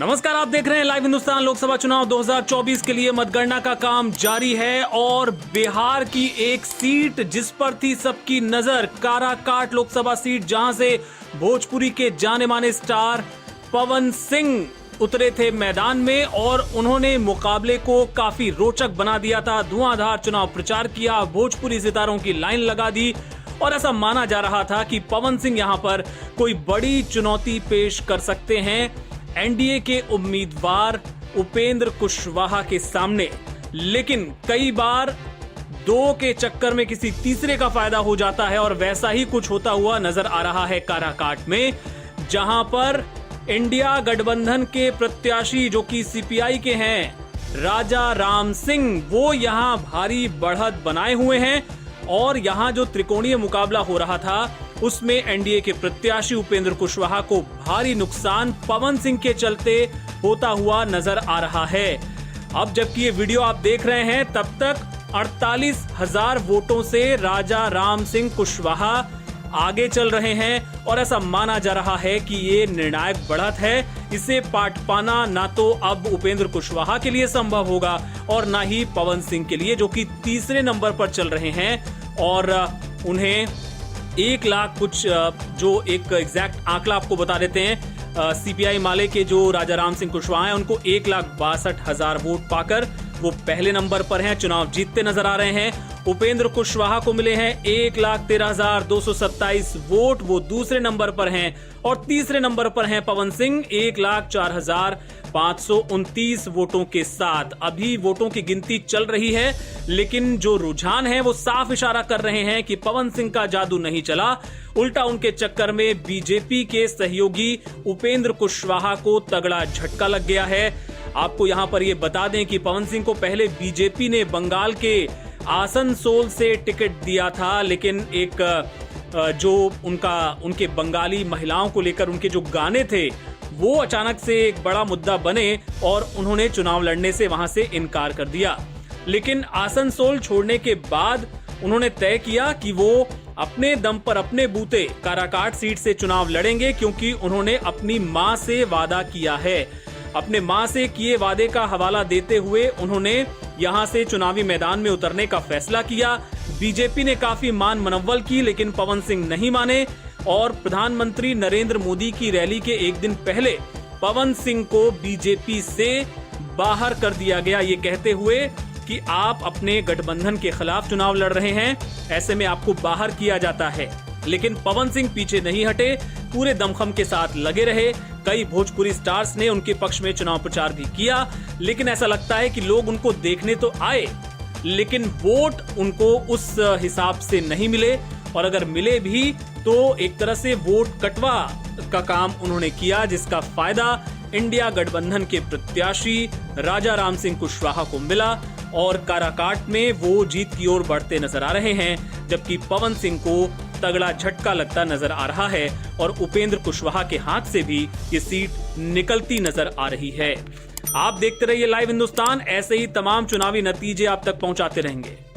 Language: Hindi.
नमस्कार, आप देख रहे हैं लाइव हिंदुस्तान। लोकसभा चुनाव 2024 के लिए मतगणना का काम जारी है और बिहार की एक सीट जिस पर थी सबकी नजर, काराकाट लोकसभा सीट, जहां से भोजपुरी के जाने माने स्टार पवन सिंह उतरे थे मैदान में और उन्होंने मुकाबले को काफी रोचक बना दिया था। धुआंधार चुनाव प्रचार किया, भोजपुरी सितारों की लाइन लगा दी और ऐसा माना जा रहा था कि पवन सिंह यहां पर कोई बड़ी चुनौती पेश कर सकते हैं एनडीए के उम्मीदवार उपेंद्र कुशवाहा के सामने। लेकिन कई बार दो के चक्कर में किसी तीसरे का फायदा हो जाता है और वैसा ही कुछ होता हुआ नजर आ रहा है काराकाट में, जहां पर इंडिया गठबंधन के प्रत्याशी जो कि सीपीआई के हैं, राजा राम सिंह, वो यहां भारी बढ़त बनाए हुए हैं और यहां जो त्रिकोणीय मुकाबला हो रहा था उसमें एनडीए के प्रत्याशी उपेंद्र कुशवाहा को भारी नुकसान पवन सिंह के चलते होता हुआ नजर आ रहा है। अब जबकि ये वीडियो आप देख रहे हैं, तब तक 48,000 वोटों से राजा राम सिंह कुशवाहा आगे चल रहे हैं और ऐसा माना जा रहा है कि ये निर्णायक बढ़त है। इसे पाट पाना ना तो अब उपेंद्र कुशवाहा के लिए संभव होगा और ना ही पवन सिंह के लिए, जो कि तीसरे नंबर पर चल रहे हैं और उन्हें 1 लाख कुछ, जो एक एग्जैक्ट आंकड़ा आपको बता देते हैं, सीपीआई माले के जो राजा राम सिंह कुशवाहा हैं उनको 1,62,000 वोट पाकर वो पहले नंबर पर हैं, चुनाव जीतते नजर आ रहे हैं। उपेंद्र कुशवाहा को मिले हैं 1,13,227 वोट, वो दूसरे नंबर पर हैं और तीसरे नंबर पर हैं पवन सिंह 1,04,529 वोटों के साथ। अभी वोटों की गिनती चल रही है, लेकिन जो रुझान है वो साफ इशारा कर रहे हैं कि पवन सिंह का जादू नहीं चला, उल्टा उनके चक्कर में बीजेपी के सहयोगी उपेंद्र कुशवाहा को तगड़ा झटका लग गया है। आपको यहां पर यह बता दें कि पवन सिंह को पहले बीजेपी ने बंगाल के आसनसोल से टिकट दिया था, लेकिन एक जो उनके बंगाली महिलाओं को लेकर उनके जो गाने थे वो अचानक से एक बड़ा मुद्दा बने और उन्होंने चुनाव लड़ने से वहां से इनकार कर दिया। लेकिन आसनसोल छोड़ने के बाद उन्होंने तय किया कि वो अपने दम पर अपने बूते काराकाट सीट से चुनाव लड़ेंगे, क्योंकि उन्होंने अपनी मां से वादा किया है। अपने मां से किए वादे का हवाला देते हुए उन्होंने यहां से चुनावी मैदान में उतरने का फैसला किया। बीजेपी ने काफी मान मनव्वल की, लेकिन पवन सिंह नहीं माने और प्रधानमंत्री नरेंद्र मोदी की रैली के एक दिन पहले पवन सिंह को बीजेपी से बाहर कर दिया गया, ये कहते हुए कि आप अपने गठबंधन के खिलाफ चुनाव लड़ रहे हैं, ऐसे में आपको बाहर किया जाता है। लेकिन पवन सिंह पीछे नहीं हटे, पूरे दमखम के साथ लगे रहे। कई भोजपुरी स्टार्स ने उनके पक्ष में चुनाव प्रचार भी किया, लेकिन ऐसा लगता है कि लोग उनको देखने तो आए, लेकिन वोट उनको उस हिसाब से नहीं मिले और अगर मिले भी तो एक तरह से वोट कटवा का काम उन्होंने किया, जिसका फायदा इंडिया गठबंधन के प्रत्याशी राजा राम सिंह कुशवाहा को मिला और काराकाट में वो जीत की ओर बढ़ते नजर आ रहे हैं, जबकि पवन सिंह को तगड़ा झटका लगता नजर आ रहा है और उपेंद्र कुशवाहा के हाथ से भी ये सीट निकलती नजर आ रही है। आप देखते रहिए लाइव हिंदुस्तान, ऐसे ही तमाम चुनावी नतीजे आप तक पहुंचाते रहेंगे।